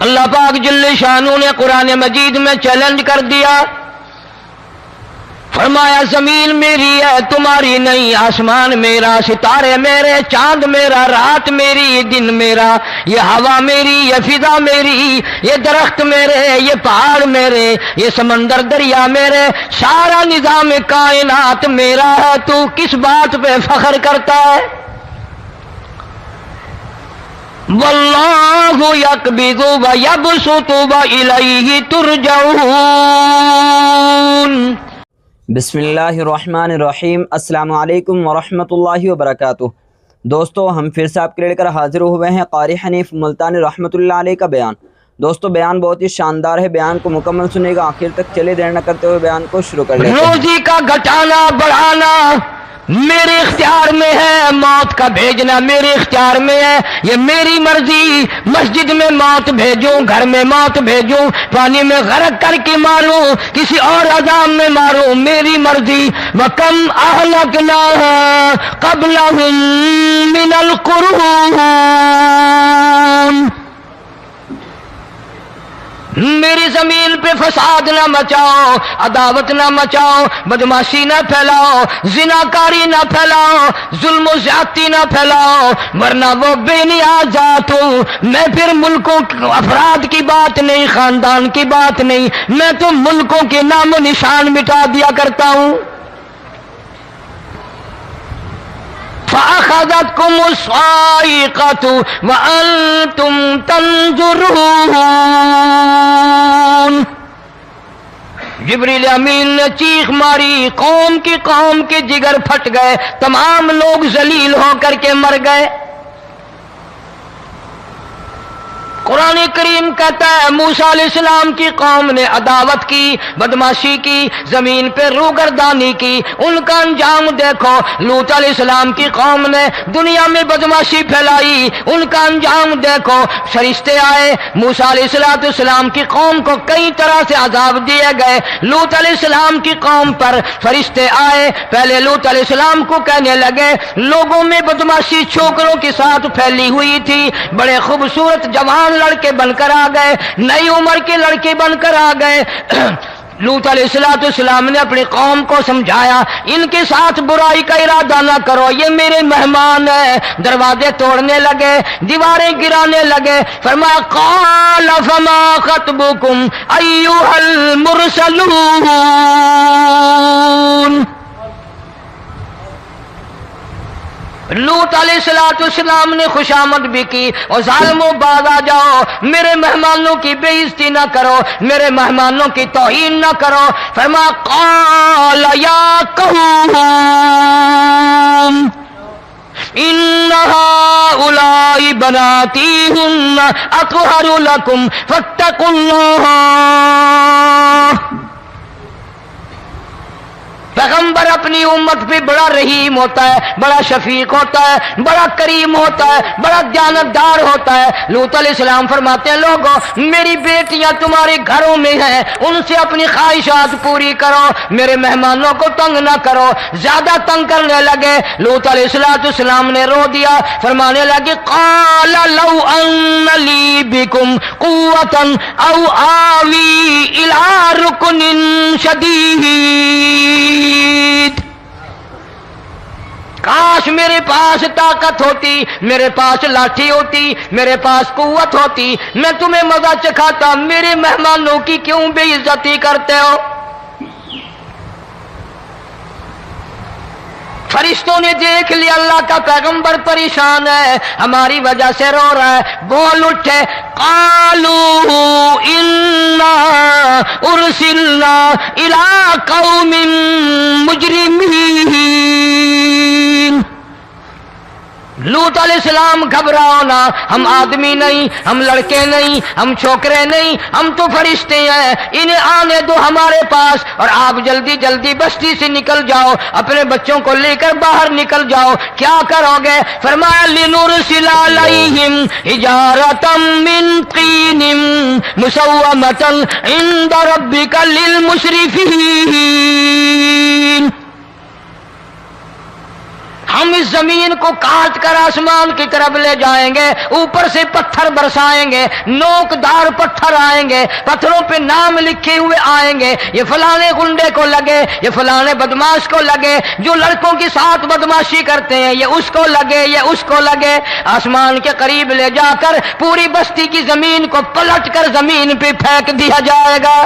اللہ پاک جل شانہ نے قرآن مجید میں چیلنج کر دیا، فرمایا زمین میری ہے تمہاری نہیں، آسمان میرا، ستارے میرے، چاند میرا، رات میری، دن میرا، یہ ہوا میری، یہ فضا میری، یہ درخت میرے، یہ پہاڑ میرے، یہ سمندر دریا میرے، سارا نظام کائنات میرا ہے، تو کس بات پہ فخر کرتا ہے؟ واللہ یقبض ویبسط والیہ ترجعون۔ بسم اللہ الرحمن الرحیم۔ السلام علیکم ورحمۃ اللہ وبرکاتہ۔ دوستو ہم پھر سے آپ کے لے کر حاضر ہوئے ہیں قاری حنیف ملتانی رحمۃ اللہ علیہ کا بیان۔ دوستو بیان بہت ہی شاندار ہے، بیان کو مکمل سنیے گا آخر تک، چلے دیر نہ کرتے ہوئے بیان کو شروع کر لیتے ہیں۔ روزی کا گھٹانا بڑھانا میرے اختیار میں ہے، موت کا بھیجنا میرے اختیار میں ہے، یہ میری مرضی۔ مسجد میں موت بھیجوں، گھر میں موت بھیجوں، پانی میں غرق کر کے ماروں، کسی اور عذاب میں ماروں، میری مرضی۔ وَكَمْ أَهْلَكْنَا قَبْلَهُم مِّنَ الْقُرُونِ، میری زمین پہ فساد نہ مچاؤ، عداوت نہ مچاؤ، بدماشی نہ پھیلاؤ، زناکاری نہ پھیلاؤ، ظلم و زیادتی نہ پھیلاؤ، ورنہ وہ بے نیاز ذات ہوں۔ میں پھر ملکوں افراد کی بات نہیں، خاندان کی بات نہیں، میں تو ملکوں کے نام و نشان مٹا دیا کرتا ہوں۔ فَأَخَذَتْكُمُ الصَّاعِقَةُ وَأَنْتُمْ تَنْظُرُونَ، جبریل امین نے چیخ ماری، قوم کے جگر پھٹ گئے، تمام لوگ ذلیل ہو کر کے مر گئے۔ قرآن کریم کہتا ہے موسیٰ علیہ السلام کی قوم نے عداوت کی، بدماشی کی، زمین پہ روگردانی کی، ان کا انجام دیکھو۔ لوط علیہ السلام کی قوم نے دنیا میں بدماشی پھیلائی، ان کا انجام دیکھو۔ فرشتے آئے، موسیٰ علیہ السلام کی قوم کو کئی طرح سے عذاب دیے گئے۔ لوط علیہ السلام کی قوم پر فرشتے آئے، پہلے لوط علیہ السلام کو کہنے لگے، لوگوں میں بدماشی چھوکروں کے ساتھ پھیلی ہوئی تھی، بڑے خوبصورت جوان لڑکے بن کر آ گئے، نئی عمر کے لڑکے بن کر آ گئے۔ لوط علیہ السلام نے اپنی قوم کو سمجھایا، ان کے ساتھ برائی کا ارادہ نہ کرو، یہ میرے مہمان ہیں۔ دروازے توڑنے لگے، دیواریں گرانے لگے، فرمایا قال فما خطبکم ایھا المرسلون۔ لوط علیہ السلام نے خوشامد بھی کی، اور ظالموں باز آ جاؤ، میرے مہمانوں کی بے عزتی نہ کرو، میرے مہمانوں کی توہین نہ کرو۔ فرمایا قال یا قوم ان هؤلاء بناتی ہن اطہر لکم فاتقوا اللہ۔ پیغمبر اپنی امت پہ بڑا رحیم ہوتا ہے، بڑا شفیق ہوتا ہے، بڑا کریم ہوتا ہے، بڑا دیانتدار ہوتا ہے۔ لوط علیہ السلام فرماتے ہیں لوگوں میری بیٹیاں تمہارے گھروں میں ہیں، ان سے اپنی خواہشات پوری کرو، میرے مہمانوں کو تنگ نہ کرو۔ زیادہ تنگ کرنے لگے، لوط علیہ السلام نے رو دیا، فرمانے لگے قال لو ان لی بکم قوة او آوی الی رکن شدید، کاش میرے پاس طاقت ہوتی، میرے پاس لاٹھی ہوتی، میرے پاس قوت ہوتی، میں تمہیں مزہ چکھاتا، میرے مہمانوں کی کیوں بے عزتی کرتے ہو؟ فرشتوں نے دیکھ لیا اللہ کا پیغمبر پریشان ہے، ہماری وجہ سے رو رہا ہے، بول اٹھے قالوا انا ارسلنا الی قوم مجرمین۔ لوط علیہ السلام گھبراؤ نہ، ہم آدمی نہیں، ہم لڑکے نہیں، ہم چھوکرے نہیں، ہم تو فرشتے ہیں، انہیں آنے دو ہمارے پاس، اور آپ جلدی جلدی بستی سے نکل جاؤ، اپنے بچوں کو لے کر باہر نکل جاؤ۔ کیا کرو گے؟ فرمایا لنرسل علیہم حجارۃ من طین مسومۃ عند ربک للمسرفین۔ ہم اس زمین کو کاٹ کر آسمان کی طرف لے جائیں گے، اوپر سے پتھر برسائیں گے، نوکدار پتھر آئیں گے، پتھروں پہ نام لکھے ہوئے آئیں گے، یہ فلانے گنڈے کو لگے، یہ فلانے بدماش کو لگے، جو لڑکوں کے ساتھ بدماشی کرتے ہیں یہ اس کو لگے، یہ اس کو لگے۔ آسمان کے قریب لے جا کر پوری بستی کی زمین کو پلٹ کر زمین پہ پھینک دیا جائے گا۔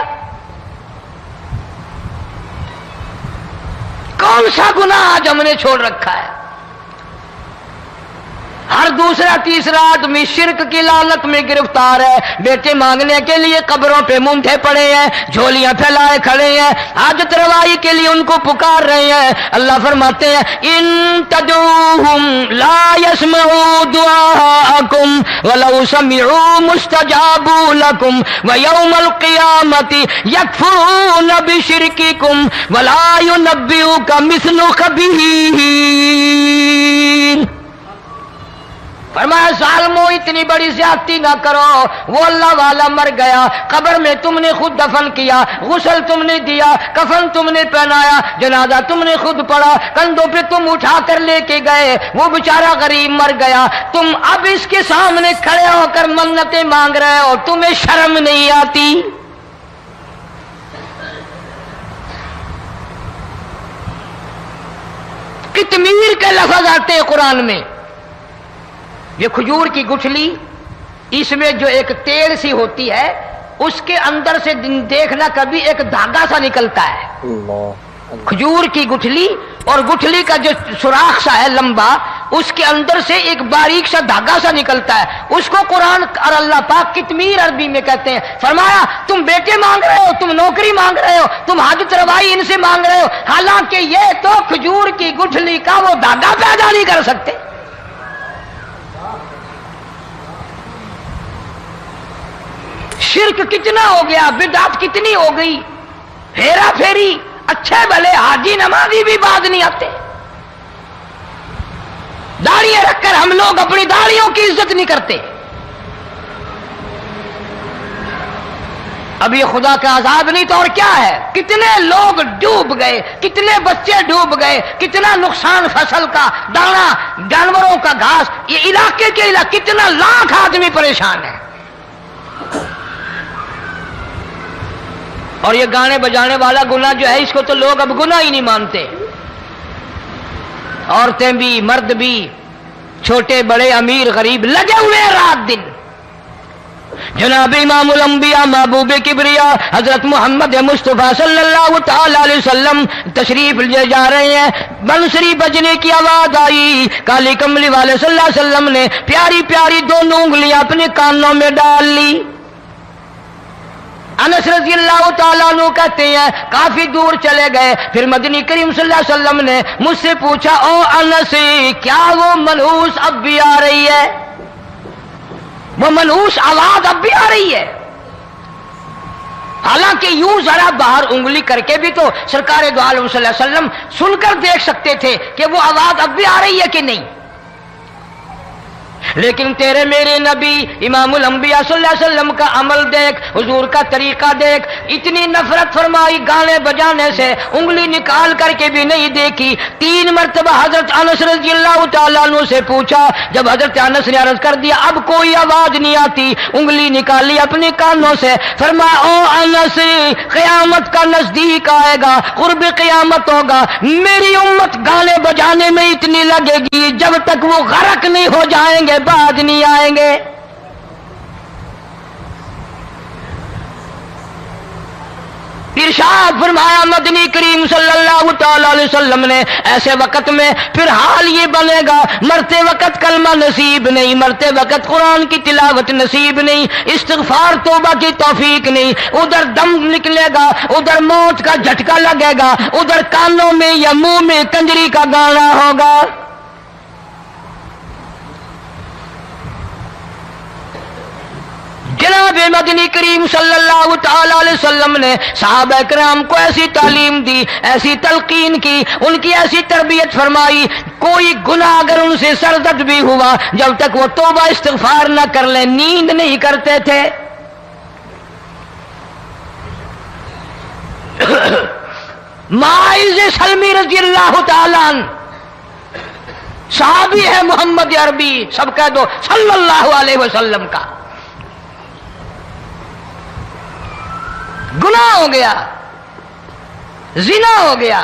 کون سا گناہ آج ہم نے چھوڑ رکھا ہے؟ ہر دوسرا تیسرا آدمی شرک کی لعنت میں گرفتار ہے، بیٹے مانگنے کے لیے قبروں پہ مونڈھے پڑے ہیں، جھولیاں پھیلائے کھڑے ہیں، حاجت روائی کے لیے ان کو پکار رہے ہیں۔ اللہ فرماتے ہیں ان تدعوہم لا يسمعوا دعاءکم ولو سمعوا مستجابوا لکم ویوم القیامت یکفرون بشرککم ولا ینبئک مثل خبیر۔ فرمایا ظالمو اتنی بڑی زیادتی نہ کرو، وہ اللہ والا مر گیا، قبر میں تم نے خود دفن کیا، غسل تم نے دیا، کفن تم نے پہنایا، جنازہ تم نے خود پڑھا، کندھوں پہ تم اٹھا کر لے کے گئے، وہ بیچارہ غریب مر گیا، تم اب اس کے سامنے کھڑے ہو کر منتیں مانگ رہے ہو، تمہیں شرم نہیں آتی؟ قطمیر کے لفظ آتے ہیں قرآن میں۔ یہ کھجور کی گٹھلی، اس میں جو ایک تیل سی ہوتی ہے، اس کے اندر سے دیکھنا کبھی ایک دھاگا سا نکلتا ہے۔ کھجور کی گٹھلی، اور گٹھلی کا جو سوراخ سا ہے لمبا، اس کے اندر سے ایک باریک سا دھاگا سا نکلتا ہے، اس کو قرآن اور اللہ پاک قطمیر عربی میں کہتے ہیں۔ فرمایا تم بیٹے مانگ رہے ہو، تم نوکری مانگ رہے ہو، تم حاجت روائی ان سے مانگ رہے ہو، حالانکہ یہ تو کھجور کی گٹھلی کا وہ دھاگا پیدا نہیں کر سکتے۔ شرک کتنا ہو گیا، بدعت کتنی ہو گئی، ہیرا پھیری، اچھے بھلے حاجی نمازی بھی باز نہیں آتے۔ داڑیاں رکھ کر ہم لوگ اپنی داڑیوں کی عزت نہیں کرتے۔ اب یہ خدا کا عذاب نہیں تو اور کیا ہے؟ کتنے لوگ ڈوب گئے، کتنے بچے ڈوب گئے، کتنا نقصان فصل کا، دانا، جانوروں کا گھاس، یہ علاقے کے علاقے کتنا لاکھ آدمی پریشان ہے۔ اور یہ گانے بجانے والا گناہ جو ہے، اس کو تو لوگ اب گناہ ہی نہیں مانتے۔ عورتیں بھی، مرد بھی، چھوٹے بڑے، امیر غریب، لگے ہوئے رات دن۔ جناب امام الانبیاء محبوب کبریا حضرت محمد مصطفیٰ صلی اللہ تعالی علیہ وسلم تشریف لے جا رہے ہیں، بنسری بجنے کی آواز آئی، کالی کملی والے صلی اللہ علیہ وسلم نے پیاری پیاری دونوں انگلیاں اپنے کانوں میں ڈال لی۔ انس رضی اللہ تعالیٰ عنہ کہتے ہیں کافی دور چلے گئے، پھر مدنی کریم صلی اللہ علیہ وسلم نے مجھ سے پوچھا او انس، کیا وہ منحوس اب بھی آ رہی ہے؟ وہ منحوس آواز اب بھی آ رہی ہے؟ حالانکہ یوں ذرا باہر انگلی کر کے بھی تو سرکار دو عالم صلی اللہ علیہ وسلم سن کر دیکھ سکتے تھے کہ وہ آواز اب بھی آ رہی ہے کہ نہیں۔ لیکن تیرے میرے نبی امام الانبیاء صلی اللہ علیہ وسلم کا عمل دیکھ، حضور کا طریقہ دیکھ، اتنی نفرت فرمائی گانے بجانے سے، انگلی نکال کر کے بھی نہیں دیکھی۔ 3 مرتبہ حضرت انس رضی اللہ تعالیٰ عنہ سے پوچھا، جب حضرت انس نے عرض کر دیا اب کوئی آواز نہیں آتی، انگلی نکالی اپنے کانوں سے، فرمایا او انس، قیامت کا نزدیک آئے گا، قرب قیامت ہوگا، میری امت گانے بجانے میں اتنی لگے گی جب تک وہ غرق نہیں ہو جائیں گے بعد نہیں آئیں گے۔ ارشاد فرمایا مدنی کریم صلی اللہ تعالی علیہ وسلم نے ایسے وقت میں پھر حال یہ بنے گا، مرتے وقت کلمہ نصیب نہیں، مرتے وقت قرآن کی تلاوت نصیب نہیں، استغفار توبہ کی توفیق نہیں، ادھر دم نکلے گا، ادھر موت کا جھٹکا لگے گا، ادھر کانوں میں یا منہ میں کنجری کا گانا ہوگا۔ جناب مدنی کریم صلی اللہ تعالی علیہ وسلم نے صحابہ کرام کو ایسی تعلیم دی، ایسی تلقین کی، ان کی ایسی تربیت فرمائی، کوئی گناہ اگر ان سے سرزد بھی ہوا جب تک وہ توبہ استغفار نہ کر لیں نیند نہیں کرتے تھے۔ معاذ سلمی رضی اللہ تعالی عنہ صحابی ہے محمد عربی، سب کہہ دو صلی اللہ علیہ وسلم کا، گناہ ہو گیا، زنا ہو گیا،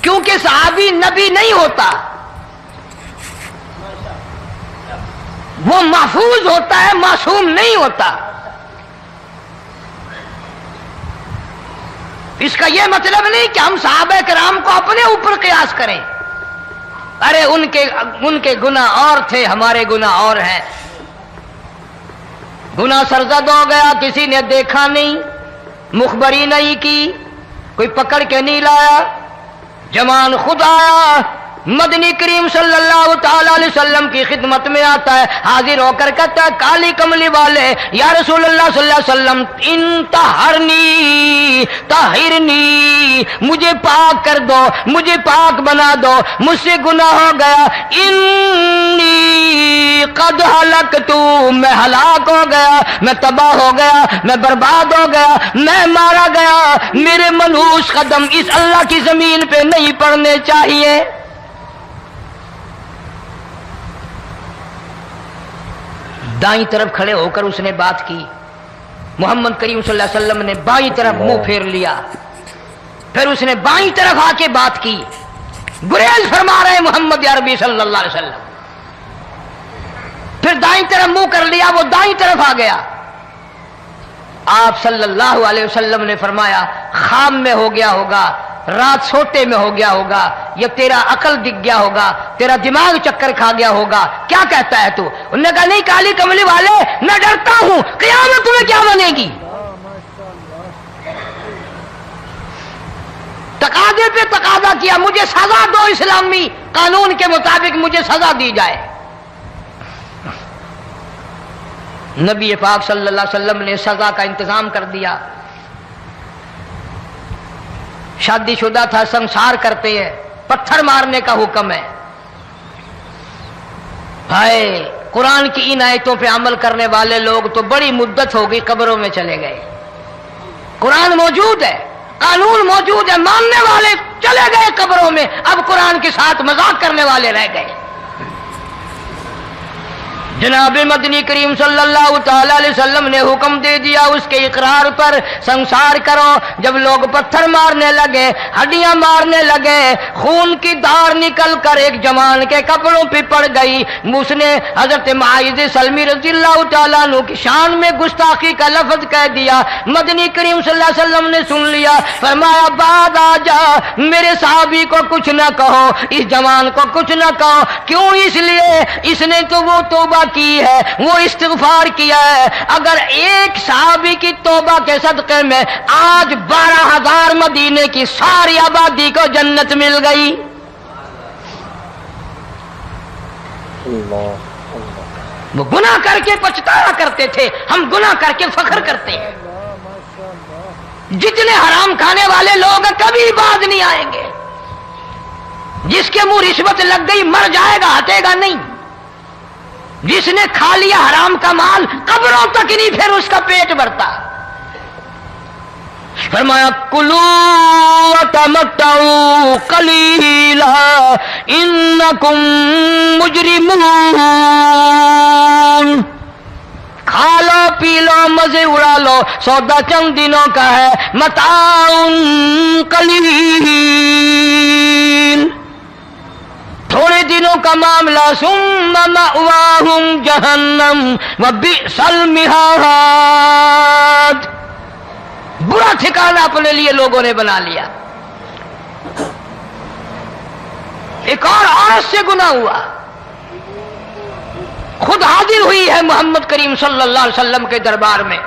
کیونکہ صحابی نبی نہیں ہوتا، وہ محفوظ ہوتا ہے، معصوم نہیں ہوتا۔ اس کا یہ مطلب نہیں کہ ہم صحابہ کرام کو اپنے اوپر قیاس کریں، ارے ان کے گناہ اور تھے، ہمارے گناہ اور ہیں۔ گناہ سرزد ہو گیا، کسی نے دیکھا نہیں، مخبری نہیں کی، کوئی پکڑ کے نہیں لایا، جمان خود آیا، مدنی کریم صلی اللہ تعالی علیہ وسلم کی خدمت میں آتا ہے، حاضر ہو کر کہتا ہے کالی کملی والے یا رسول اللہ صلی اللہ علیہ وسلم انتہرنی طہرنی، مجھے پاک کر دو، مجھے پاک بنا دو، مجھ سے گناہ ہو گیا، انی قد ہلکتو، میں ہلاک ہو گیا، میں تباہ ہو گیا، میں برباد ہو گیا، میں مارا گیا، میرے منحوس قدم اس اللہ کی زمین پہ نہیں پڑنے چاہیے۔ دائیں طرف کھڑے ہو کر اس نے بات کی، محمد کریم صلی اللہ علیہ وسلم نے بائیں طرف منہ پھیر لیا، پھر اس نے بائیں طرف آ کے بات کی، گریز فرما رہے محمد عربی صلی اللہ علیہ وسلم، پھر دائیں طرف منہ کر لیا، وہ دائیں طرف آ گیا۔ آپ صلی اللہ علیہ وسلم نے فرمایا خواب میں ہو گیا ہوگا، رات سوتے میں ہو گیا ہوگا، یا تیرا عقل دکھ گیا ہوگا، تیرا دماغ چکر کھا گیا ہوگا، کیا کہتا ہے تو؟ انہوں نے کہا نہیں کالی کملی والے، میں ڈرتا ہوں قیامت تمہیں کیا بنے گی، تقاضے پہ تقاضا کیا، مجھے سزا دو، اسلامی قانون کے مطابق مجھے سزا دی جائے۔ نبی پاک صلی اللہ علیہ وسلم نے سزا کا انتظام کر دیا۔ شادی شدہ تھا، سنسار کرتے ہیں، پتھر مارنے کا حکم ہے۔ ہائے قرآن کی ان آیتوں پہ عمل کرنے والے لوگ تو بڑی مدت ہو گئی قبروں میں چلے گئے۔ قرآن موجود ہے، قانون موجود ہے، ماننے والے چلے گئے قبروں میں، اب قرآن کے ساتھ مذاق کرنے والے رہ گئے۔ جناب مدنی کریم صلی اللہ تعالی علیہ وسلم نے حکم دے دیا اس کے اقرار پر سنسار کرو۔ جب لوگ پتھر مارنے لگے، ہڈیاں مارنے لگے، خون کی دھار نکل کر ایک جوان کے کپڑوں پہ پڑ گئی، اس نے حضرت معاذ سلمی رضی اللہ تعالیٰ عنہ کی شان میں گستاخی کا لفظ کہہ دیا۔ مدنی کریم صلی اللہ علیہ وسلم نے سن لیا، فرمایا بعد آ جا، میرے صحابی کو کچھ نہ کہو، اس جوان کو کچھ نہ کہو۔ کیوں؟ اس لیے اس نے تو وہ توبہ کی ہے، وہ استغفار کیا ہے۔ اگر ایک صحابی کی توبہ کے صدقے میں آج 12,000 مدینے کی ساری آبادی کو جنت مل گئی۔ وہ گناہ کر کے پچھتایا کرتے تھے، ہم گناہ کر کے فخر کرتے ہیں۔ جتنے حرام کھانے والے لوگ کبھی باز نہیں آئیں گے۔ جس کے منہ رشوت لگ گئی مر جائے گا، ہٹے گا نہیں۔ جس نے کھا لیا حرام کا مال قبروں تک نہیں پھر اس کا پیٹ بھرتا۔ فرمایا کلو وتمتعوا قلیلا انکم مجرمون، کھا لو پی لو مزے اڑا لو، سودا چند دنوں کا ہے، متاع قلیل، تھوڑے دنوں کا معاملہ، ثم مأواہم جہنم وبئس المہاد، برا ٹھکانہ اپنے لیے لوگوں نے بنا لیا۔ ایک اور عورت سے گناہ ہوا، خود حاضر ہوئی ہے محمد کریم صلی اللہ علیہ وسلم کے دربار میں،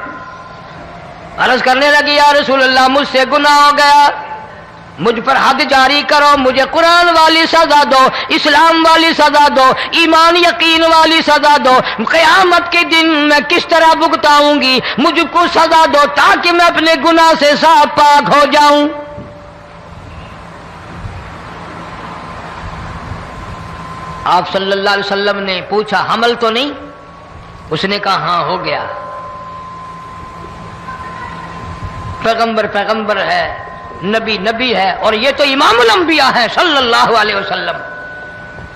عرض کرنے لگی یا رسول اللہ مجھ سے گناہ ہو گیا، مجھ پر حد جاری کرو، مجھے قرآن والی سزا دو، اسلام والی سزا دو، ایمان یقین والی سزا دو، قیامت کے دن میں کس طرح بھگتاؤں گی، مجھ کو سزا دو تاکہ میں اپنے گناہ سے صاف پاک ہو جاؤں۔ آپ صلی اللہ علیہ وسلم نے پوچھا حمل تو نہیں؟ اس نے کہا ہاں ہو گیا۔ پیغمبر ہے، نبی ہے، اور یہ تو امام الانبیاء ہے صلی اللہ علیہ وسلم۔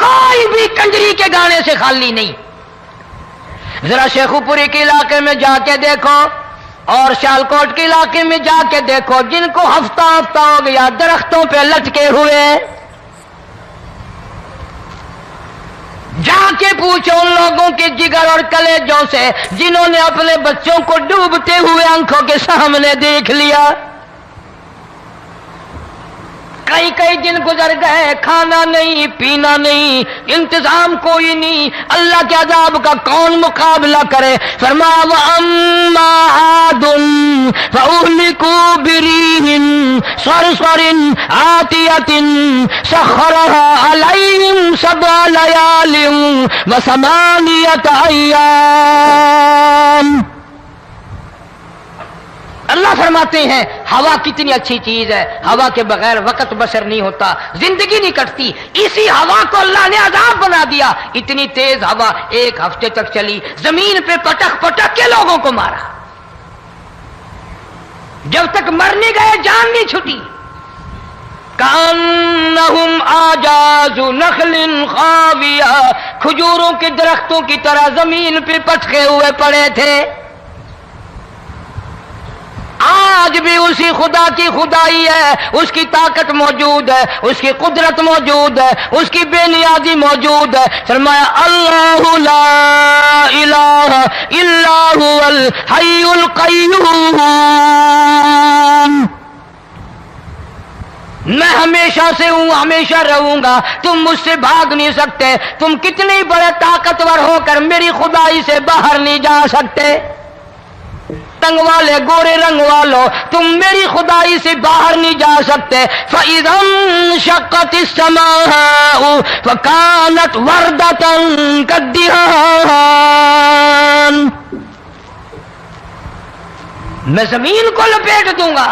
کوئی بھی کنجری کے گانے سے خالی نہیں. ذرا شیخو پوری کے علاقے میں جا کے دیکھو اور سیالکوٹ کے علاقے میں جا کے دیکھو جن کو ہفتہ ہفتہ ہو گیا درختوں پہ لٹکے ہوئے، جا کے پوچھو ان لوگوں کے جگر اور کلیجوں سے جنہوں نے اپنے بچوں کو ڈوبتے ہوئے آنکھوں کے سامنے دیکھ لیا. کئی کئی دن گزر گئے، کھانا نہیں پینا نہیں، انتظام کوئی نہیں، اللہ کے عذاب کا کون مقابلہ کرے؟ فرمایا وَأَمَّا عَادٌ فَأُهْلِكُوا بِرِيحٍ صَرْصَرٍ عَاتِيَةٍ سَخَّرَهَا عَلَيْهِمْ سَبْعَ لَيَالٍ وَثَمَانِيَةَ أَيَّامٍ. اللہ فرماتے ہیں ہوا کتنی اچھی چیز ہے، ہوا کے بغیر وقت بسر نہیں ہوتا، زندگی نہیں کٹتی. اسی ہوا کو اللہ نے عذاب بنا دیا. اتنی تیز ہوا ایک ہفتے تک چلی، زمین پہ پٹک پٹک کے لوگوں کو مارا. جب تک مر نہیں گئے جان نہیں چھٹی. کأنہم اعجاز نخل خاویہ، کھجوروں کے درختوں کی طرح زمین پہ پٹکے ہوئے پڑے تھے. آج بھی اسی خدا کی خدائی ہے، اس کی طاقت موجود ہے، اس کی قدرت موجود ہے، اس کی بے نیازی موجود ہے. فرمایا اللہ لا الہ الا هو الحی القیوم. میں ہمیشہ سے ہوں، ہمیشہ رہوں گا، تم مجھ سے بھاگ نہیں سکتے. تم کتنے بڑے طاقتور ہو کر میری خدائی سے باہر نہیں جا سکتے. تنگ والے گورے رنگ والو تم میری خدائی سے باہر نہیں جا سکتے. فَإِذَا انشَقَّتِ السَّمَاءُ فَكَانَتْ وَرْدَةً كَالدِّهَانِ. میں زمین کو لپیٹ دوں گا،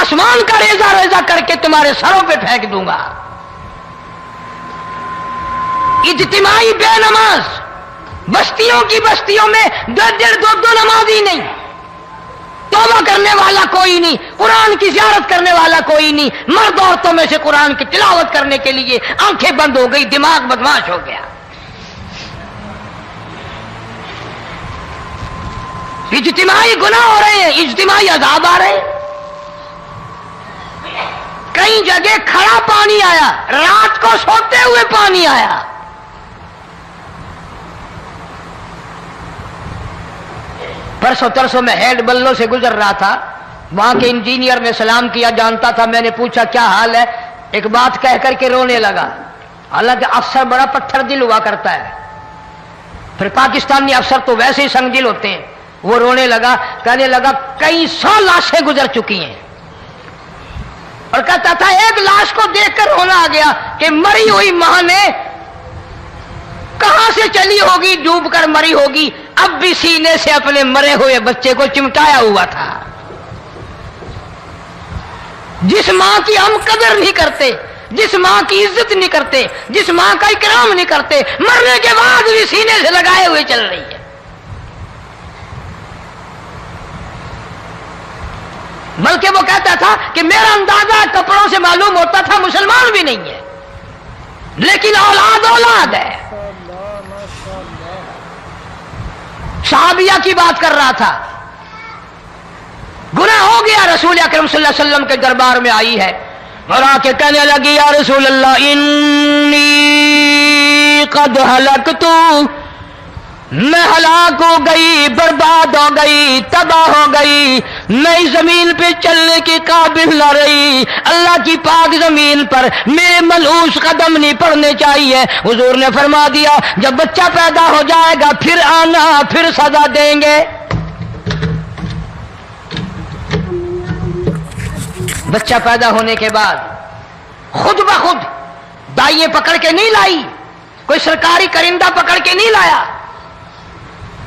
آسمان کا ریزہ ریزہ کر کے تمہارے سروں پہ پھینک دوں گا. اجتماعی بے نماز، بستیوں کی بستیوں میں دو نمازی نہیں، توبہ کرنے والا کوئی نہیں، قرآن کی زیارت کرنے والا کوئی نہیں. مرد عورتوں میں سے قرآن کی تلاوت کرنے کے لیے آنکھیں بند ہو گئی، دماغ بدماش ہو گیا. اجتماعی گناہ ہو رہے ہیں، اجتماعی عذاب آ رہے ہیں. کئی جگہ کھڑا پانی آیا، رات کو سوتے ہوئے پانی آیا. پرسوں ترسوں میں ہیڈ بلوں سے گزر رہا تھا، وہاں کے انجینئر نے سلام کیا، جانتا تھا. میں نے پوچھا کیا حال ہے؟ ایک بات کہہ کر کے رونے لگا. حالانکہ افسر بڑا پتھر دل ہوا کرتا ہے، پھر پاکستانی افسر تو ویسے ہی سنگ دل ہوتے ہیں. وہ رونے لگا، کہنے لگا کئی 100 لاشیں گزر چکی ہیں، اور کہتا تھا ایک لاش کو دیکھ کر رونا آ گیا کہ مری ہوئی ماں نے کہاں سے چلی ہوگی، ڈوب کر مری ہوگی، اب بھی سینے سے اپنے مرے ہوئے بچے کو چمٹایا ہوا تھا. جس ماں کی ہم قدر نہیں کرتے، جس ماں کی عزت نہیں کرتے، جس ماں کا اکرام نہیں کرتے، مرنے کے بعد بھی سینے سے لگائے ہوئے چل رہی ہے. بلکہ وہ کہتا تھا کہ میرا اندازہ کپڑوں سے معلوم ہوتا تھا مسلمان بھی نہیں ہے، لیکن اولاد اولاد ہے. صحابیہ کی بات کر رہا تھا، گناہ ہو گیا، رسول اکرم صلی اللہ علیہ وسلم کے دربار میں آئی ہے اور آ کے کہنے لگی یا رسول اللہ انی قد ہلکت، میں ہلاک ہو گئی، برباد ہو گئی، تباہ ہو گئی، میں اس زمین پہ چلنے کے قابل نہ رہی. اللہ کی پاک زمین پر میرے ملعوس قدم نہیں پڑنے چاہیے. حضور نے فرما دیا جب بچہ پیدا ہو جائے گا پھر آنا، پھر سزا دیں گے. بچہ پیدا ہونے کے بعد خود بخود دائیں پکڑ کے نہیں لائی، کوئی سرکاری کرندہ پکڑ کے نہیں لایا.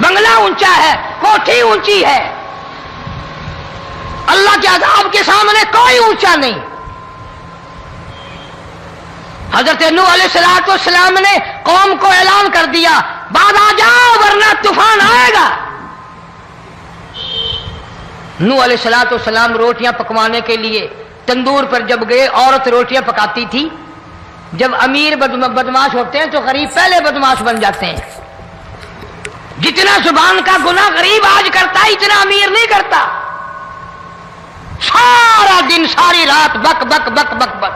بنگلہ اونچا ہے، کوٹھی اونچی ہے، اللہ کے عذاب کے سامنے کوئی اونچا نہیں۔ حضرت نوح علیہ السلام نے قوم کو اعلان کر دیا، بعد آ جاؤ ورنہ طوفان آئے گا۔ نوح علیہ السلام روٹیاں پکوانے کے لیے تندور پر جب گئے، عورت روٹیاں پکاتی تھی۔ جب امیر بدماش ہوتے ہیں تو غریب پہلے بدماش بن جاتے ہیں۔ جتنا زبان کا گناہ غریب آج کرتا ہے اتنا امیر نہیں کرتا۔ سارا دن ساری رات بک بک بک بک بک۔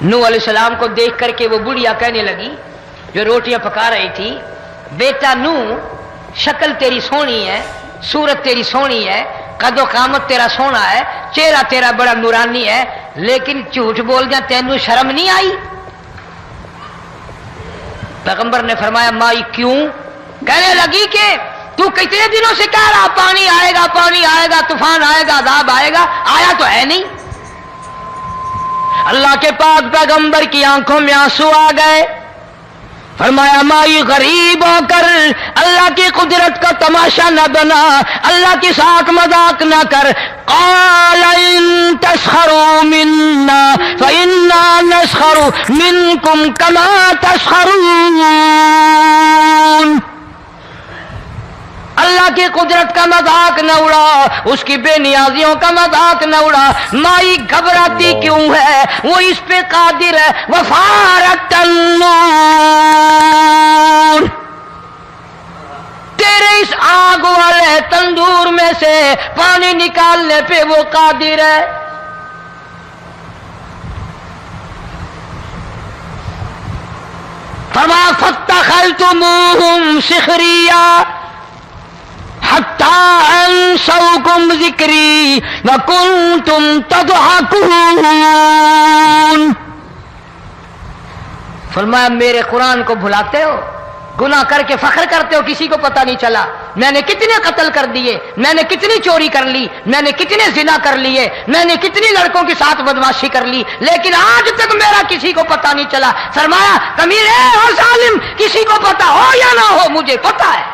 نوح علیہ السلام کو دیکھ کر کے وہ بڑھیا کہنے لگی جو روٹیاں پکا رہی تھی، بیٹا نوح، شکل تیری سونی ہے، صورت تیری سونی ہے، قد و قامت تیرا سونا ہے، چہرہ تیرا بڑا نورانی ہے، لیکن جھوٹ بول جا تینوں شرم نہیں آئی؟ پیغمبر نے فرمایا مائی کیوں؟ کہنے لگی کہ تو کتنے دنوں سے کہہ رہا پانی آئے گا، پانی آئے گا، طوفان آئے گا، عذاب آئے گا، آیا تو ہے نہیں۔ اللہ کے پاک پیغمبر کی آنکھوں میں آنسو آ گئے۔ فرمایا مائی غریب ہو کر اللہ کی قدرت کا تماشا نہ بنا، اللہ کے ساتھ مذاق نہ کر۔ قال ان تسخروا منا فإنا نسخر منكم كما تسخرون۔ اللہ کی قدرت کا مذاق نہ اڑا، اس کی بے نیازیوں کا مذاق نہ اڑا۔ مائی گھبراتی کیوں ہے؟ وہ اس پہ قادر ہے۔ وفارت النور، تیرے اس آگ والے تندور میں سے پانی نکالنے پہ وہ قادر ہے۔ فرما فاتخذتموہم سخریا حتی انسوکم ذکری وکنتم تضحکون۔ فرمایا میرے قرآن کو بھلاتے ہو، گناہ کر کے فخر کرتے ہو، کسی کو پتہ نہیں چلا میں نے کتنے قتل کر دیے، میں نے کتنی چوری کر لی، میں نے کتنے زنا کر لیے، میں نے کتنی لڑکوں کے ساتھ بدماشی کر لی، لیکن آج تک میرا کسی کو پتہ نہیں چلا۔ فرمایا کمینے اور ظالم، کسی کو پتہ ہو یا نہ ہو مجھے پتہ ہے،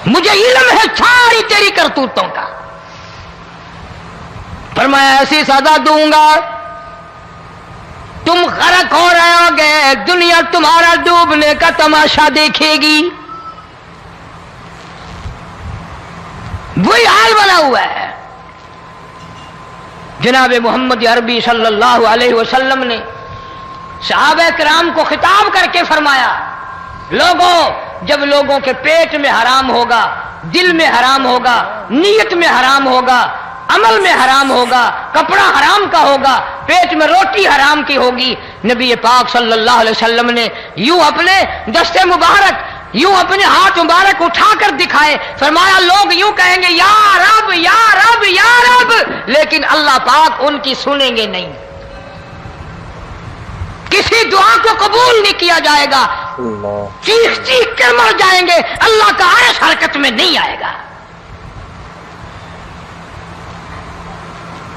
مجھے علم ہے ساری تیری کرتوتوں کا۔ فرمایا ایسی سزا دوں گا تم غرق ہو رہے ہو گے، دنیا تمہارا ڈوبنے کا تماشا دیکھے گی۔ وہی حال بنا ہوا ہے۔ جناب محمد عربی صلی اللہ علیہ وسلم نے صحابہ کرام کو خطاب کر کے فرمایا، لوگوں جب لوگوں کے پیٹ میں حرام ہوگا، دل میں حرام ہوگا، نیت میں حرام ہوگا، عمل میں حرام ہوگا، کپڑا حرام کا ہوگا، پیٹ میں روٹی حرام کی ہوگی، نبی پاک صلی اللہ علیہ وسلم نے یوں اپنے دست مبارک، یوں اپنے ہاتھ مبارک اٹھا کر دکھائے، فرمایا لوگ یوں کہیں گے یا رب یا رب یا رب، لیکن اللہ پاک ان کی سنیں گے نہیں، کسی دعا کو قبول نہیں کیا جائے گا، چیخ چیخ کر مر جائیں گے، اللہ کا عرش حرکت میں نہیں آئے گا۔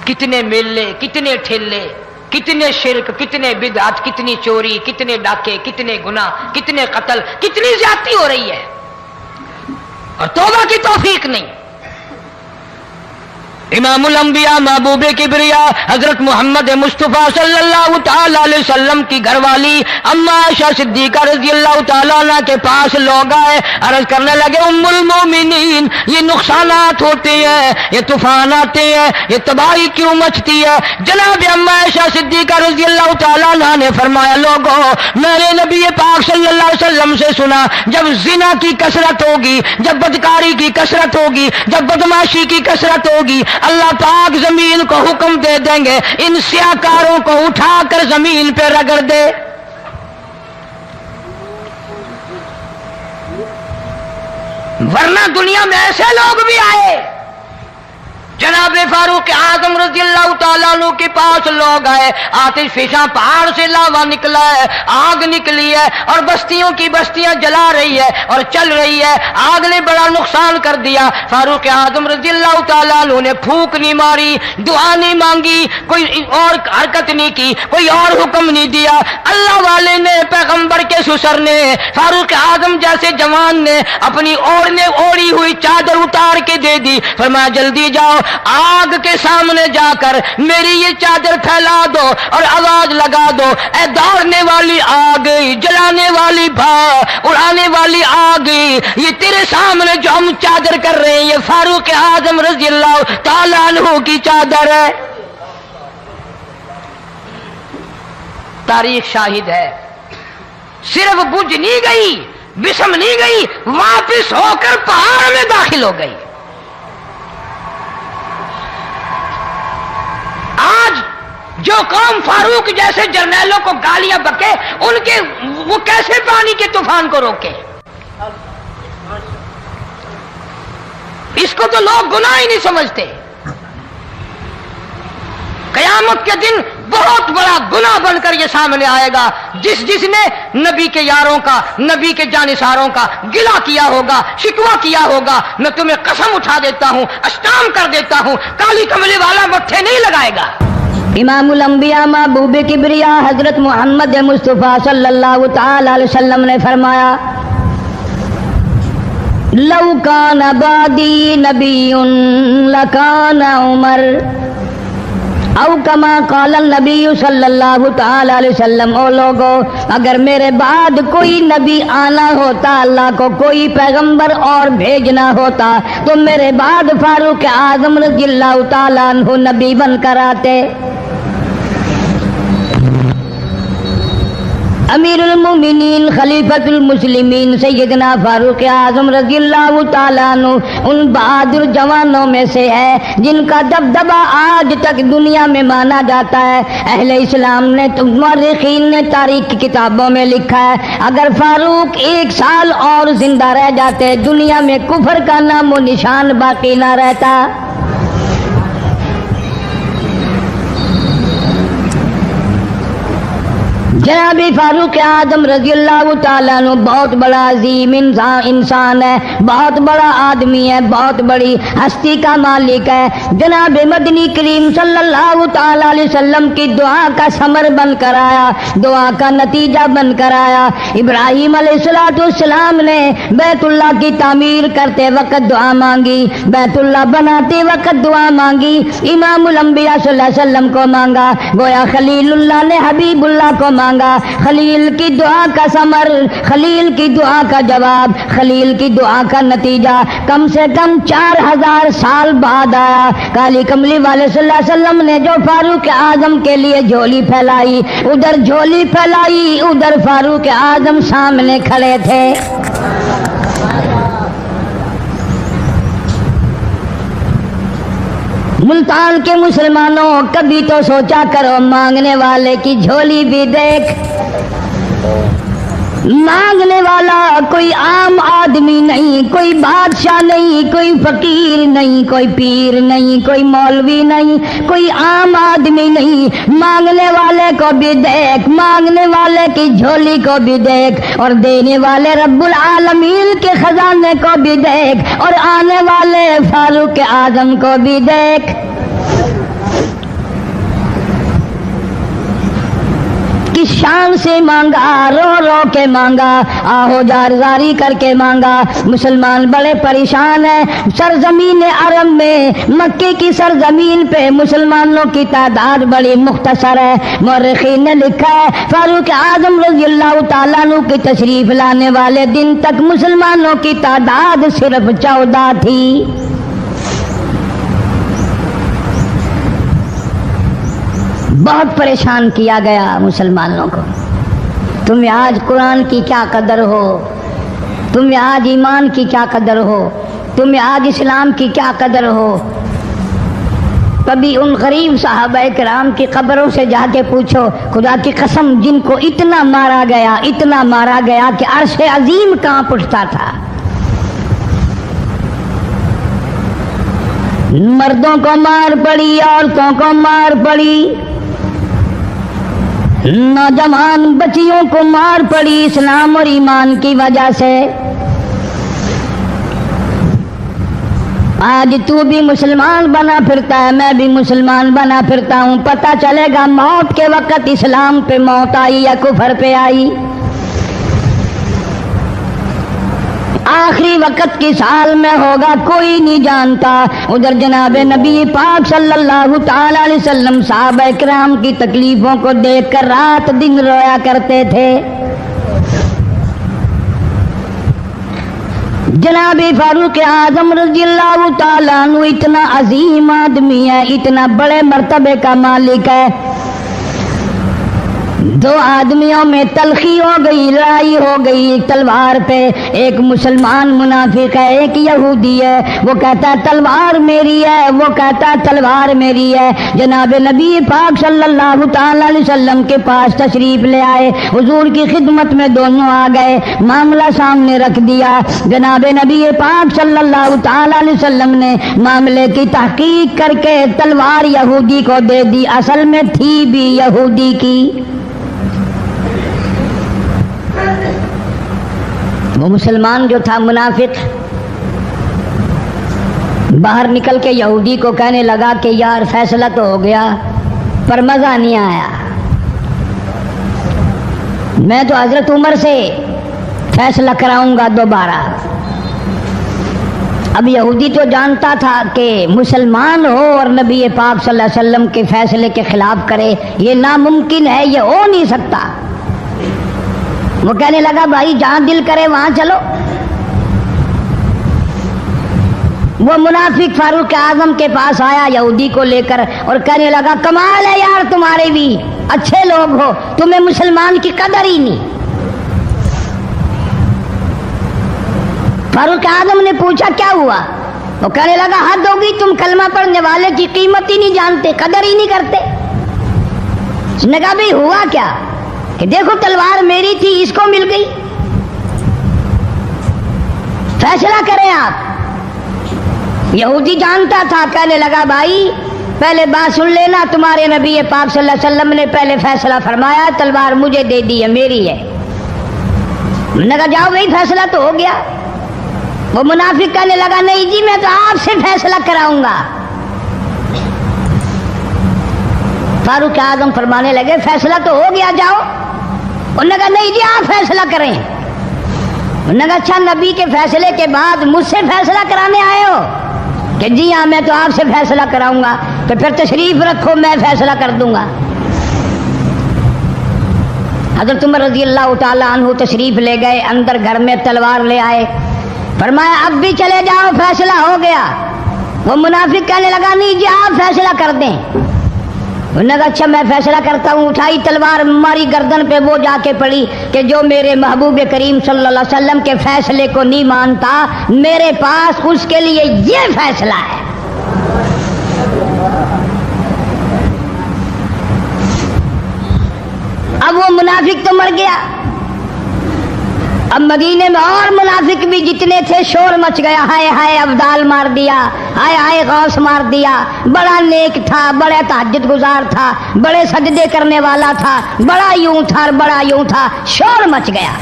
کتنے میلے، کتنے ٹھیلے، کتنے شرک، کتنے بدعت، کتنی چوری، کتنے ڈاکے، کتنے گناہ، کتنے قتل، کتنی زیادتی ہو رہی ہے اور توبہ کی توفیق نہیں۔ امام الانبیاء محبوب کبریا حضرت محمد مصطفیٰ صلی اللہ تعالی علیہ وسلم کی گھر والی اما عائشہ صدیقہ رضی اللہ تعالیٰ عنہ کے پاس لوگ آئے، عرض کرنے لگے ام المومنین یہ نقصانات ہوتے ہیں، یہ طوفان آتے ہیں، یہ تباہی کیوں مچتی ہے؟ جناب اما عائشہ صدیقہ رضی اللہ تعالیٰ عنہ نے فرمایا لوگوں میں نے نبی پاک صلی اللہ علیہ وسلم سے سنا جب زنا کی کثرت ہوگی، جب بدکاری کی کثرت ہوگی، جب بدماشی کی کثرت ہوگی، اللہ پاک زمین کو حکم دے دیں گے ان سیاکاروں کو اٹھا کر زمین پہ رگڑ دے۔ ورنہ دنیا میں ایسے لوگ بھی آئے جناب فاروق اعظم رضی اللہ تعالیٰ عنہ کے پاس لوگ آئے، آتش فشاں پہاڑ سے لاوا نکلا ہے، آگ نکلی ہے اور بستیوں کی بستیاں جلا رہی ہے اور چل رہی ہے، آگ نے بڑا نقصان کر دیا۔ فاروق اعظم رضی اللہ تعالیٰ عنہ نے پھونک نہیں ماری، دعا نہیں مانگی، کوئی اور حرکت نہیں کی، کوئی اور حکم نہیں دیا۔ اللہ والے نے، پیغمبر کے سسر نے، فاروق اعظم جیسے جوان نے اپنی اوڑھی ہوئی چادر اتار کے دے دی، فرمایا جلدی جاؤ، آگ کے سامنے جا کر میری یہ چادر پھیلا دو اور آواز لگا دو، اے دوڑنے والی آگ، جلانے والی اڑانے والی آگ، یہ تیرے سامنے جو ہم چادر کر رہے ہیں یہ فاروق اعظم رضی اللہ تعالیٰ عنہ کی چادر ہے۔ تاریخ شاہد ہے، صرف بجھ نہیں گئی، بسم نہیں گئی، واپس ہو کر پہاڑ میں داخل ہو گئی۔ آج جو قوم فاروق جیسے جرنیلوں کو گالیاں بکے، ان کے وہ کیسے پانی کے طوفان کو روکے؟ اس کو تو لوگ گناہ ہی نہیں سمجھتے۔ قیامت کے دن بہت بڑا گناہ بن کر یہ سامنے آئے گا، جس نے نبی کے یاروں کا، نبی کے جانثاروں کا گلہ کیا ہوگا، شکوہ کیا ہوگا، میں تمہیں قسم اٹھا دیتا ہوں، اشتام کر دیتا ہوں، کالی کملی والا مٹھے نہیں لگائے گا۔ امام الانبیاء محبوب کبریا حضرت محمد مصطفیٰ صلی اللہ تعالی علیہ وسلم نے فرمایا، لو کان بعدی نبی لکان عمر، او کما قال النبی صلی اللہ تعالی علیہ وسلم، او لوگو اگر میرے بعد کوئی نبی آنا ہوتا، اللہ کو کوئی پیغمبر اور بھیجنا ہوتا تو میرے بعد فاروق اعظم رضی اللہ تعالیٰ عنہ نبی بن کر آتے۔ امیر المومنین خلیفۃ المسلمین سیدنا فاروق اعظم رضی اللہ تعالیٰ عنہ ان بہادر جوانوں میں سے ہے جن کا دبدبہ آج تک دنیا میں مانا جاتا ہے۔ اہل اسلام نے، مورخین نے تاریخ کی کتابوں میں لکھا ہے، اگر فاروق 1 سال اور زندہ رہ جاتے دنیا میں کفر کا نام و نشان باقی نہ رہتا۔ جناب فاروق اعظم رضی اللہ تعالیٰ عنہ بہت بڑا عظیم انسان ہے، بہت بڑا آدمی ہے، بہت بڑی ہستی کا مالک ہے۔ جناب مدنی کریم صلی اللہ تعالیٰ علیہ وسلم کی دعا کا ثمر بن کر آیا، دعا کا نتیجہ بن کر آیا۔ ابراہیم علیہ السلام نے بیت اللہ کی تعمیر کرتے وقت دعا مانگی، بیت اللہ بناتے وقت دعا مانگی، امام الانبیاء صلی اللہ علیہ وسلم کو مانگا، گویا خلیل اللہ نے حبیب اللہ کو مانگا۔ خلیل کی دعا کا ثمر، خلیل کی دعا کا جواب، خلیل کی دعا کا نتیجہ کم سے کم 4000 سال بعد آیا۔ کالی کملی والے صلی اللہ علیہ وسلم نے جو فاروق اعظم کے لیے جھولی پھیلائی، ادھر جھولی پھیلائی، ادھر فاروق اعظم سامنے کھڑے تھے۔ ملتان کے مسلمانوں کبھی تو سوچا کرو، مانگنے والے کی جھولی بھی دیکھ۔ مانگنے والا کوئی عام آدمی نہیں، کوئی بادشاہ نہیں، کوئی فقیر نہیں، کوئی پیر نہیں، کوئی مولوی نہیں، کوئی عام آدمی نہیں۔ مانگنے والے کو بھی دیکھ، مانگنے والے کی جھولی کو بھی دیکھ، اور دینے والے رب العالمین کے خزانے کو بھی دیکھ، اور آنے والے فاروق اعظم کو بھی دیکھ۔ کس شان سے مانگا، رو رو کے مانگا، آہو جار زاری کر کے مانگا۔ مسلمان بڑے پریشان ہیں۔ سرزمین عرب میں، مکے کی سرزمین پہ مسلمانوں کی تعداد بڑی مختصر ہے۔ مورخین نے لکھا ہے فاروق اعظم رضی اللہ تعالیٰ عنہ کی تشریف لانے والے دن تک مسلمانوں کی تعداد صرف 14 تھی۔ بہت پریشان کیا گیا مسلمانوں کو۔ تمہیں آج قرآن کی کیا قدر ہو، تمہیں آج ایمان کی کیا قدر ہو، تمہیں آج اسلام کی کیا قدر ہو۔ کبھی ان غریب صحابہ کرام کی قبروں سے جا کے پوچھو، خدا کی قسم جن کو اتنا مارا گیا، اتنا مارا گیا کہ عرش عظیم کانپ اٹھتا تھا۔ مردوں کو مار پڑی، عورتوں کو مار پڑی، نوجوان بچیوں کو مار پڑی اسلام اور ایمان کی وجہ سے۔ آج تو بھی مسلمان بنا پھرتا ہے، میں بھی مسلمان بنا پھرتا ہوں، پتہ چلے گا موت کے وقت اسلام پہ موت آئی یا کفر پہ آئی۔ آخری وقت کس حال میں ہوگا کوئی نہیں جانتا۔ ادھر جناب نبی پاک صلی اللہ تعالی علیہ وسلم صحابہ کرام کی تکلیفوں کو دیکھ کر رات دن رویا کرتے تھے۔ جناب فاروق اعظم رضی اللہ تعالیٰ عنہ اتنا عظیم آدمی ہے، اتنا بڑے مرتبے کا مالک ہے، دو آدمیوں میں تلخی ہو گئی، لڑائی ہو گئی تلوار پہ۔ ایک مسلمان منافق ہے، ایک یہودی ہے، وہ کہتا ہے تلوار میری ہے، وہ کہتا ہے تلوار میری ہے۔ جناب نبی پاک صلی اللہ تعالی علیہ وسلم کے پاس تشریف لے آئے، حضور کی خدمت میں دونوں آ گئے، معاملہ سامنے رکھ دیا۔ جناب نبی پاک صلی اللہ تعالی علیہ وسلم نے معاملے کی تحقیق کر کے تلوار یہودی کو دے دی، اصل میں تھی بھی یہودی کی۔ وہ مسلمان جو تھا منافق باہر نکل کے یہودی کو کہنے لگا کہ یار فیصلہ تو ہو گیا پر مزہ نہیں آیا، میں تو حضرت عمر سے فیصلہ کراؤں گا دوبارہ۔ اب یہودی تو جانتا تھا کہ مسلمان ہو اور نبی پاک صلی اللہ علیہ وسلم کے فیصلے کے خلاف کرے، یہ ناممکن ہے، یہ ہو نہیں سکتا۔ وہ کہنے لگا بھائی جہاں دل کرے وہاں چلو۔ وہ منافق فاروق اعظم کے پاس آیا یہودی کو لے کر اور کہنے لگا کمال ہے یار تمہارے بھی، اچھے لوگ ہو، تمہیں مسلمان کی قدر ہی نہیں۔ فاروق اعظم نے پوچھا کیا ہوا؟ وہ کہنے لگا حد ہوگی، تم کلمہ پڑھنے والے کی قیمت ہی نہیں جانتے، قدر ہی نہیں کرتے۔ اس نے کہا بھائی ہوا کیا؟ کہ دیکھو تلوار میری تھی، اس کو مل گئی، فیصلہ کریں آپ۔ یہودی جانتا تھا، کہنے لگا بھائی پہلے بات سن لینا، تمہارے نبی پاک صلی اللہ علیہ وسلم نے پہلے فیصلہ فرمایا، تلوار مجھے دے دی ہے، میری ہے۔ میں نے کہا جاؤ بھائی فیصلہ تو ہو گیا۔ وہ منافق کہنے لگا نہیں جی میں تو آپ سے فیصلہ کراؤں گا۔ فاروق اعظم فرمانے لگے فیصلہ تو ہو گیا جاؤ۔ انہوں نے کہا نہیں جی آپ فیصلہ کریں۔ انہوں نے کہا اچھا نبی کے فیصلے کے بعد مجھ سے فیصلہ کرانے آئے ہو؟ کہ جی ہاں میں تو آپ سے فیصلہ کراؤں گا۔ تو پھر تشریف رکھو میں فیصلہ کر دوں گا۔ حضرت عمر رضی اللہ تعالیٰ عنہ تشریف لے گئے، اندر گھر میں تلوار لے آئے، فرمایا اب بھی چلے جاؤ فیصلہ ہو گیا۔ وہ منافق کہنے لگا نہیں جی آپ فیصلہ کر دیں۔ انہوں نے کہا اچھا میں فیصلہ کرتا ہوں۔ اٹھائی تلوار، ماری گردن پہ، وہ جا کے پڑی کہ جو میرے محبوب کریم صلی اللہ علیہ وسلم کے فیصلے کو نہیں مانتا، میرے پاس اس کے لیے یہ فیصلہ ہے۔ اب وہ منافق تو مر گیا۔ اب مدینے میں اور منافق بھی جتنے تھے شور مچ گیا، ہائے ہائے ابدال مار دیا، ہائے ہائے غوث مار دیا، بڑا نیک تھا، بڑا تہجد گزار تھا، بڑے سجدے کرنے والا تھا، بڑا یوں تھا اور بڑا یوں تھا، شور مچ گیا۔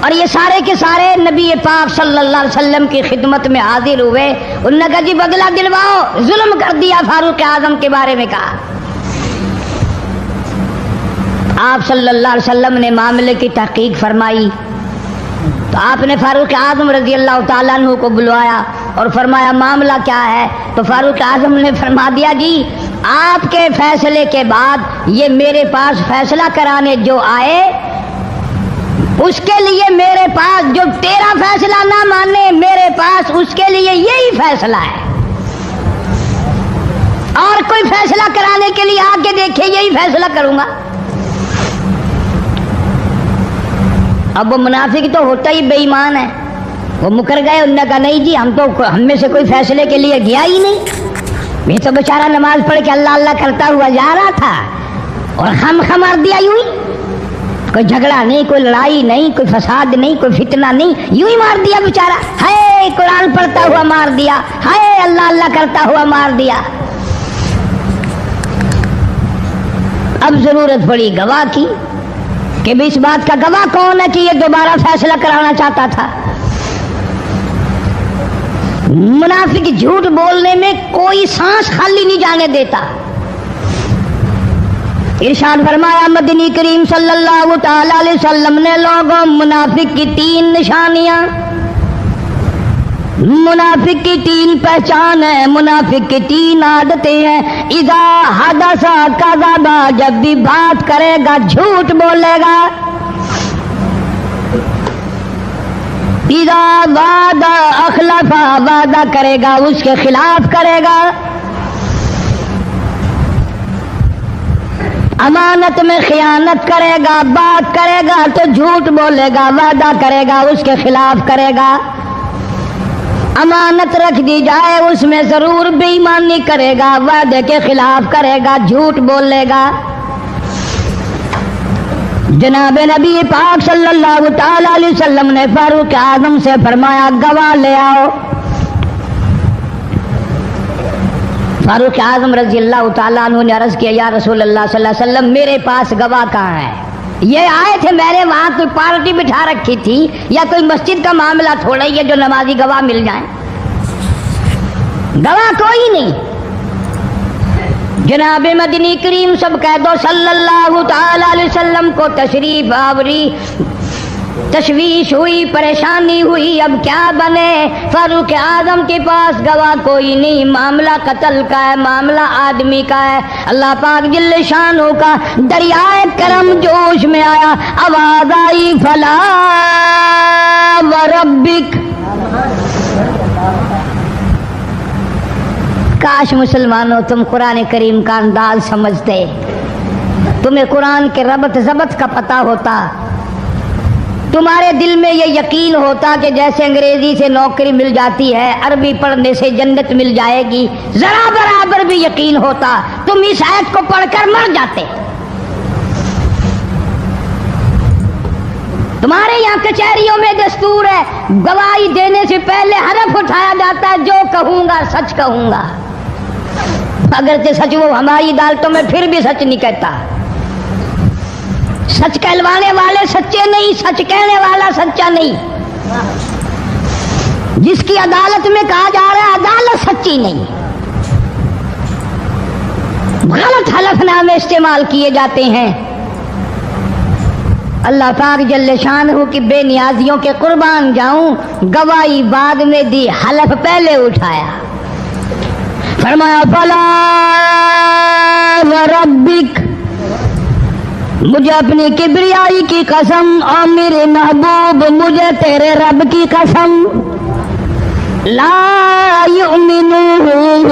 اور یہ سارے کے سارے نبی پاک صلی اللہ علیہ وسلم کی خدمت میں حاضر ہوئے۔ انہوں نے کہا جی بدلہ دلواؤ، ظلم کر دیا فاروق اعظم کے بارے میں کہا۔ آپ صلی اللہ علیہ وسلم نے معاملے کی تحقیق فرمائی تو آپ نے فاروق اعظم رضی اللہ تعالیٰ عنہ کو بلوایا اور فرمایا معاملہ کیا ہے؟ تو فاروق اعظم نے فرما دیا جی آپ کے فیصلے کے بعد یہ میرے پاس فیصلہ کرانے جو آئے، اس کے لیے میرے پاس جو تیرا فیصلہ نہ مانے، میرے پاس اس کے لیے یہی فیصلہ ہے، اور کوئی فیصلہ کرانے کے لیے آ کے دیکھے یہی فیصلہ کروں گا۔ اب وہ منافق تو ہوتا ہی بے ایمان ہے، وہ مکر گئے۔ انہوں نے کہا نہیں جی ہم میں سے کوئی فیصلے کے لیے گیا ہی نہیں، یہ تو بیچارہ نماز پڑھ کے اللہ اللہ کرتا ہوا جا رہا تھا اور خم خمار دیا یوں ہی۔ کوئی جھگڑا نہیں، کوئی لڑائی نہیں، کوئی فساد نہیں، کوئی فتنہ نہیں، یوں ہی مار دیا بیچارہ. ہائے قرآن پڑھتا ہوا مار دیا، ہائے اللہ اللہ کرتا ہوا مار دیا. اب ضرورت پڑی گواہ کی کہ بھی اس بات کا گواہ کون ہے کہ یہ دوبارہ فیصلہ کرانا چاہتا تھا. منافق جھوٹ بولنے میں کوئی سانس خالی نہیں جانے دیتا. ارشاد فرمایا مدنی کریم صلی اللہ تعالی علیہ وسلم نے لوگوں منافق کی 3 نشانیاں، منافق کی 3 پہچان ہے، منافق کی 3 عادتیں ہیں. اذا حدث کذب، جب بھی بات کرے گا جھوٹ بولے گا. اذا وعد اخلف، وعدہ کرے گا اس کے خلاف کرے گا. امانت میں خیانت کرے گا، بات کرے گا تو جھوٹ بولے گا، وعدہ کرے گا اس کے خلاف کرے گا. امانت رکھ دی جائے اس میں ضرور بے ایمانی کرے گا، وعدے کے خلاف کرے گا، جھوٹ بولے گا. جناب نبی پاک صلی اللہ تعالی علیہ وسلم نے فاروق اعظم سے فرمایا گواہ لے آؤ. فاروق اعظم رضی اللہ تعالیٰ عنہ نے عرض کیا یا رسول اللہ صلی اللہ علیہ وسلم میرے پاس گواہ کہاں ہے؟ یہ آئے تھے، میں نے وہاں کوئی پارٹی بٹھا رکھی تھی یا کوئی مسجد کا معاملہ تھوڑا ہی ہے جو نمازی گواہ مل جائیں. گواہ کوئی نہیں. جناب مدنی کریم سب کہہ دو صلی اللہ تعالی علیہ وسلم کو تشریف آوری، تشویش ہوئی، پریشانی ہوئی، اب کیا بنے؟ فاروق اعظم کے پاس گواہ کوئی نہیں، معاملہ قتل کا ہے، معاملہ آدمی کا ہے. اللہ پاک جل شانہ کا دریائے کرم جوش میں آیا، آواز آئی فلا وربک. کاش مسلمانوں تم قرآن کریم کا انداز سمجھتے، تمہیں قرآن کے ربط ضبط کا پتہ ہوتا، تمہارے دل میں یہ یقین ہوتا کہ جیسے انگریزی سے نوکری مل جاتی ہے، عربی پڑھنے سے جنت مل جائے گی، ذرا برابر بھی یقین ہوتا تم اس آیت کو پڑھ کر مر جاتے. تمہارے یہاں کچہریوں میں دستور ہے گواہی دینے سے پہلے حرف اٹھایا جاتا ہے جو کہوں گا سچ کہوں گا. اگرچہ سچ وہ ہماری عدالتوں میں پھر بھی سچ نہیں کہتا. سچ کہلوانے والے سچے نہیں، سچ کہنے والا سچا نہیں. جس کی عدالت میں کہا جا رہا ہے عدالت سچی نہیں، غلط حلف نامے استعمال کیے جاتے ہیں. اللہ پاک جل شانہ کی بے نیازیوں کے قربان جاؤں، گواہی بعد میں دی، حلف پہلے اٹھایا. فرمایا فلا وربک، مجھے اپنی کبریائی کی قسم اور میرے محبوب مجھے تیرے رب کی قسم، لا یؤمنون،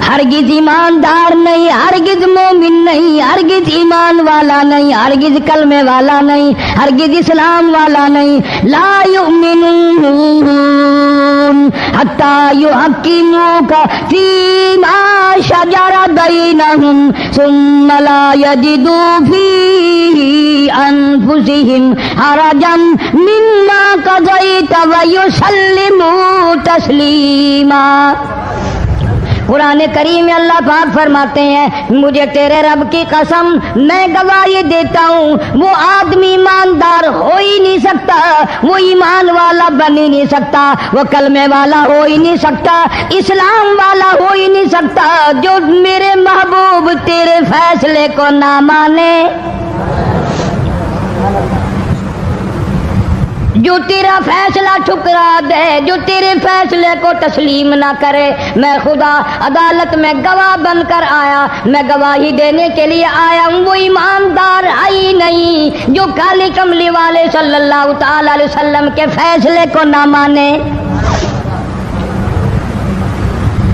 ہرگز ایماندار نہیں، ہرگز مومن نہیں، ہرگز ایمان والا نہیں، ہرگز کلمے والا نہیں، ہرگز اسلام والا نہیں. لا یؤمنون حتی یحکموک فیما شجر بینہم ثم لا یجدوا فی انفسہم حرجا مما قضیت ویسلموا تسلیما. قرآن کریم میں اللہ پاک فرماتے ہیں مجھے تیرے رب کی قسم میں گواہی دیتا ہوں وہ آدمی ایماندار ہو ہی نہیں سکتا، وہ ایمان والا بن ہی نہیں سکتا، وہ کلمے والا ہو ہی نہیں سکتا، اسلام والا ہو ہی نہیں سکتا جو میرے محبوب تیرے فیصلے کو نہ مانے، جو تیرا فیصلہ ٹھکرا دے، جو تیرے فیصلے کو تسلیم نہ کرے. میں خدا عدالت میں گواہ بن کر آیا، میں گواہی دینے کے لیے آیا ہوں، وہ ایماندار ہی نہیں جو کالی کملی والے صلی اللہ تعالی علیہ وسلم کے فیصلے کو نہ مانے.